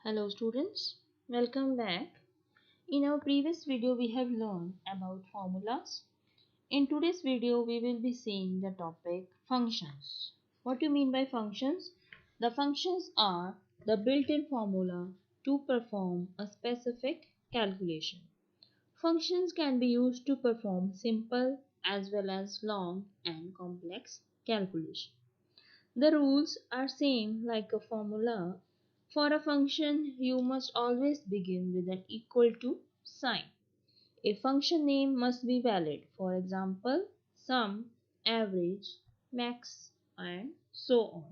Hello students, welcome back. In our previous video we have learned about formulas. In today's video we will be seeing the topic functions. What do you mean by functions? The functions are the built-in formula to perform a specific calculation. Functions can be used to perform simple as well as long and complex calculation. The rules are same like a formula. For a function, you must always begin with an equal to sign. A function name must be valid. For example, sum, average, max, and so on.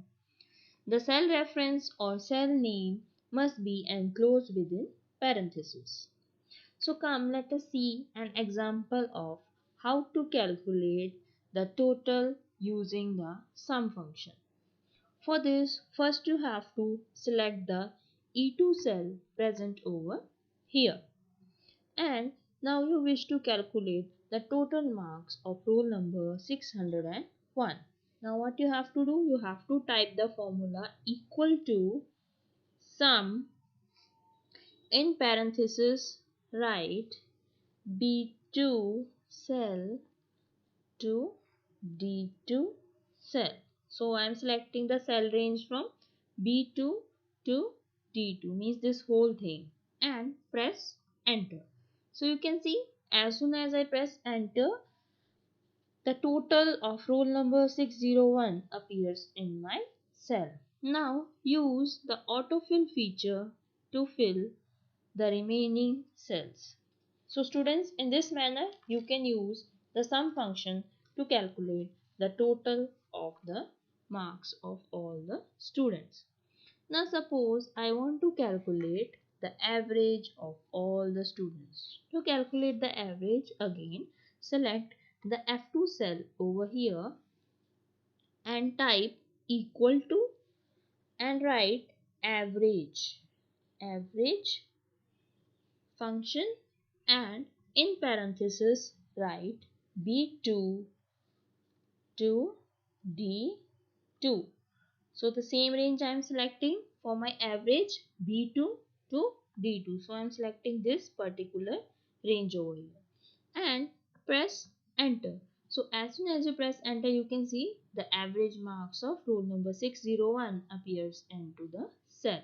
The cell reference or cell name must be enclosed within parentheses. So come let us see an example of how to calculate the total using the sum function. For this, first you have to select the E2 cell present over here. And now you wish to calculate the total marks of roll number 601. Now what you have to do? You have to type the formula equal to sum in parenthesis write B2 cell to D2 cell. So I am selecting the cell range from B2 to D2, means this whole thing, and press enter. So you can see as soon as I press enter, the total of roll number 601 appears in my cell. Now use the autofill feature to fill the remaining cells. So students, in this manner you can use the sum function to calculate the total of the marks of all the students. Now suppose I want to calculate the average of all the students. To calculate the average, again select the F2 cell over here and type equal to and write average function, and in parenthesis write B2 to D2. So the same range I am selecting for my average B2 to D2. So I am selecting this particular range over here and press enter. So as soon as you press enter, you can see the average marks of roll number 601 appears into the cell.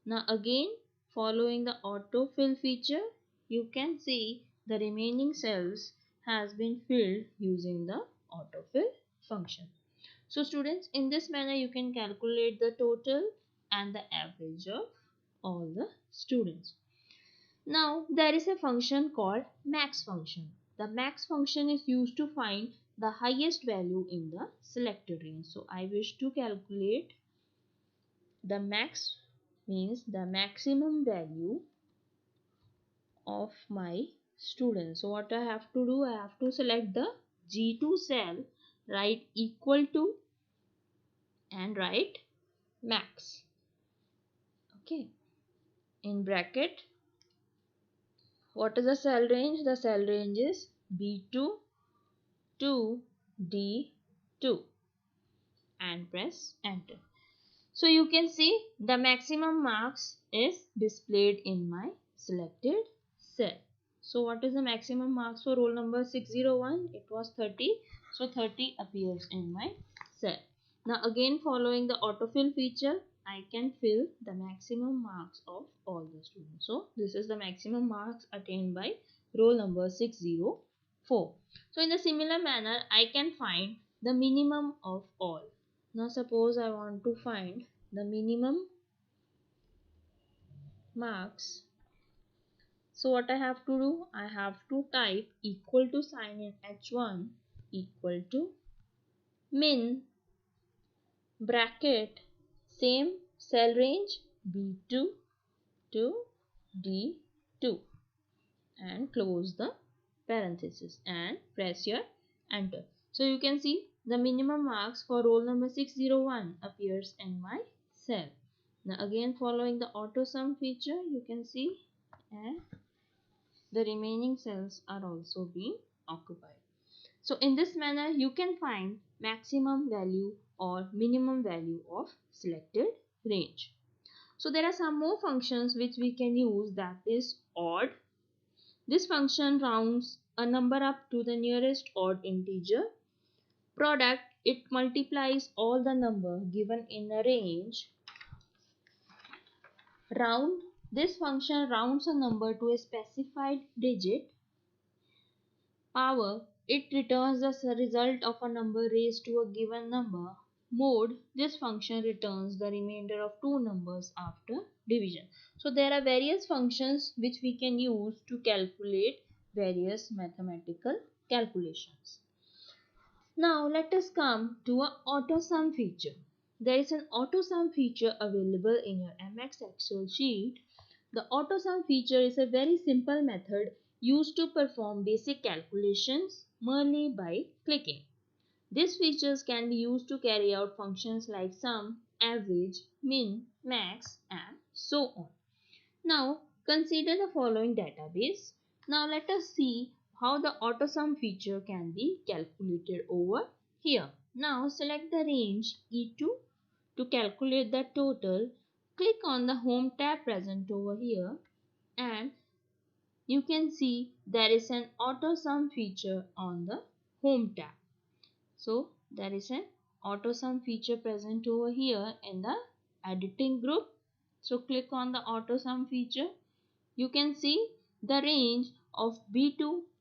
Now again, following the autofill feature, you can see the remaining cells has been filled using the autofill function. So students, in this manner you can calculate the total and the average of all the students. Now there is a function called max function. The max function is used to find the highest value in the selected range. So I wish to calculate the max, means the maximum value of my student. So what I have to do? I have to select the G2 cell, write equal to and write max. Okay. In bracket, what is the cell range? The cell range is B2 to D2 and press enter. So you can see the maximum marks is displayed in my selected cell. So what is the maximum marks for roll number 601? It was 30. So 30 appears in my cell. Now again, following the autofill feature, I can fill the maximum marks of all the students. So this is the maximum marks attained by roll number 604. So in a similar manner, I can find the minimum of all. Now suppose I want to find the minimum marks. So what I have to do? I have to type equal to sign in H1 equal to min bracket same cell range B2 to D2 and close the parenthesis and press your enter. So you can see the minimum marks for roll number 601 appears in my cell. Now again, following the Autosum feature, you can see and the remaining cells are also being occupied. So in this manner you can find maximum value or minimum value of selected range. So there are some more functions which we can use, that is odd. This function rounds a number up to the nearest odd integer. Product, it multiplies all the number given in a range. Round, this function rounds a number to a specified digit. Power, it returns the result of a number raised to a given number. Mode, this function returns the remainder of two numbers after division. So there are various functions which we can use to calculate various mathematical calculations. Now let us come to an Autosum feature. There is an Autosum feature available in your MX Excel sheet. The Autosum feature is a very simple method used to perform basic calculations merely by clicking. These features can be used to carry out functions like sum, average, min, max, and so on. Now consider the following database. Now let us see how the Autosum feature can be calculated over here. Now select the range E2 to calculate the total. Click on the Home tab present over here and you can see there is an Autosum feature on the Home tab. So there is an Autosum feature present over here in the editing group. So click on the Autosum feature. You can see the range of B2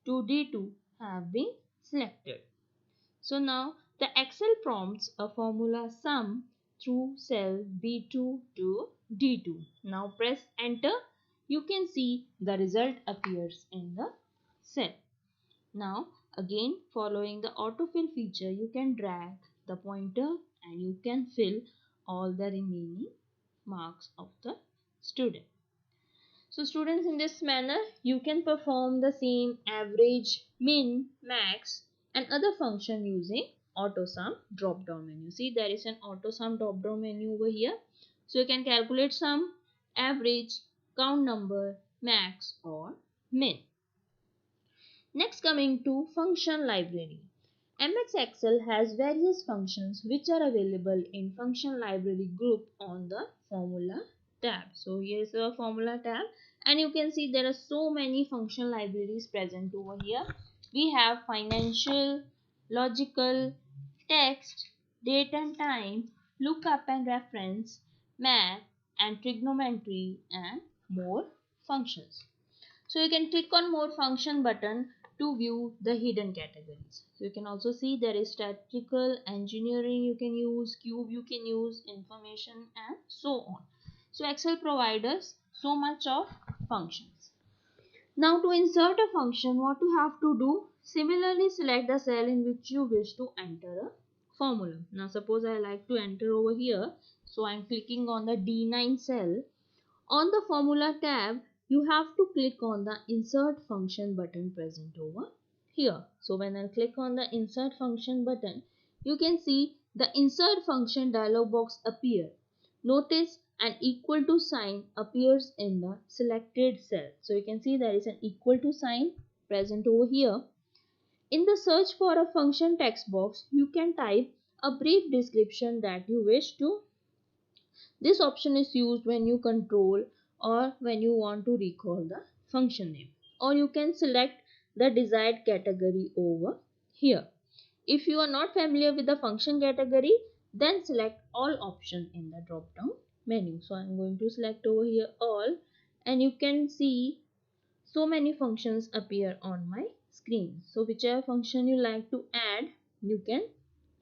to D2 have been selected. So now the Excel prompts a formula sum through cell B2 to D2. Now press enter. You can see the result appears in the cell. Now again, following the autofill feature, you can drag the pointer and you can fill all the remaining marks of the student. So students, in this manner you can perform the same average, min, max and other function using Autosum drop down menu. See, there is an Autosum drop down menu over here. So you can calculate sum, average, count number, max or min. Next, coming to function library. MX Excel has various functions which are available in function library group on the formula tab. So here is the formula tab and you can see there are so many function libraries present over here. We have financial, logical, text, date and time, lookup and reference, math and trigonometry and more functions. So you can click on more function button to view the hidden categories. So you can also see there is statistical, engineering you can use, cube you can use, information and so on. So Excel provides us so much of functions. Now to insert a function, what you have to do, similarly select the cell in which you wish to enter a formula. Now suppose I like to enter over here. So I am clicking on the D9 cell. On the formula tab, you have to click on the insert function button present over here. So when I click on the insert function button, you can see the insert function dialog box appear. Notice an equal to sign appears in the selected cell. So you can see there is an equal to sign present over here. In the search for a function text box, you can type a brief description that you wish to. This option is used when you control or when you want to recall the function name, or you can select the desired category over here. If you are not familiar with the function category, then select all option in the drop down menu. So I am going to select over here all and you can see so many functions appear on my screen. So whichever function you like to add, you can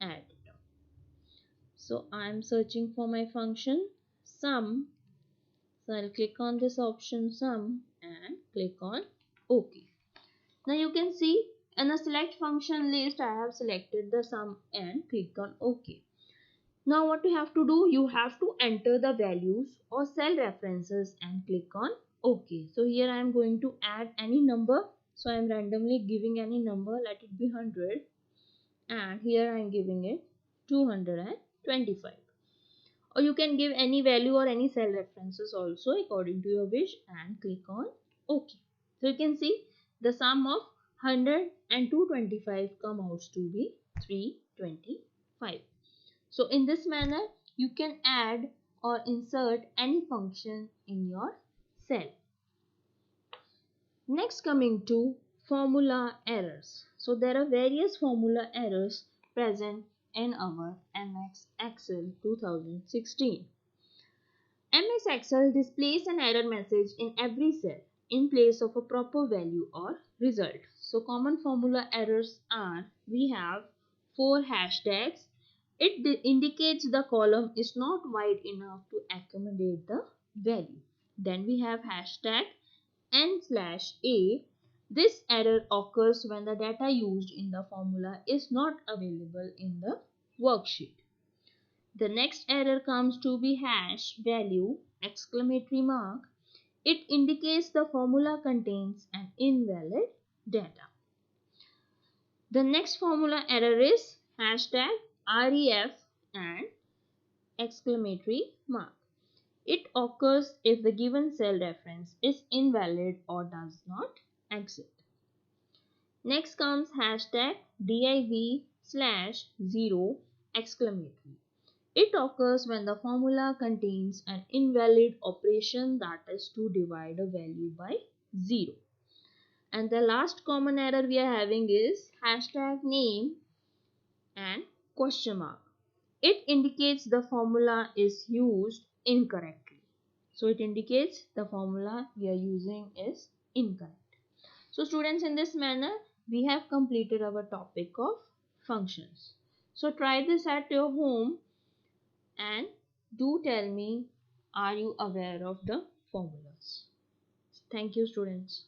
add. So I am searching for my function sum. So I'll click on this option sum and click on OK. Now you can see in the select function list I have selected the sum and click on OK. Now what you have to do, you have to enter the values or cell references and click on OK. So here I am going to add any number. So I am randomly giving any number, let it be 100 and here I am giving it 225. Or you can give any value or any cell references also according to your wish and click on OK. So you can see the sum of 100 and 225 come out to be 325. So in this manner you can add or insert any function in your cell. Next, coming to formula errors. So there are various formula errors present in our MS Excel 2016. MS Excel displays an error message in every cell in place of a proper value or result. So common formula errors are, we have 4 hashtags. It indicates the column is not wide enough to accommodate the value. Then we have hashtag n/a. This error occurs when the data used in the formula is not available in the worksheet. The next error comes to be hash value exclamatory mark. It indicates the formula contains an invalid data. The next formula error is hashtag ref and exclamatory mark. It occurs if the given cell reference is invalid or does not exist. Next comes hashtag div/0 exclamatory. It occurs when the formula contains an invalid operation, that is to divide a value by 0. And the last common error we are having is hashtag name and question mark. It indicates the formula is used incorrectly. So it indicates the formula we are using is incorrect. So students, in this manner we have completed our topic of functions. So try this at your home and do tell me, are you aware of the formulas? Thank you, students.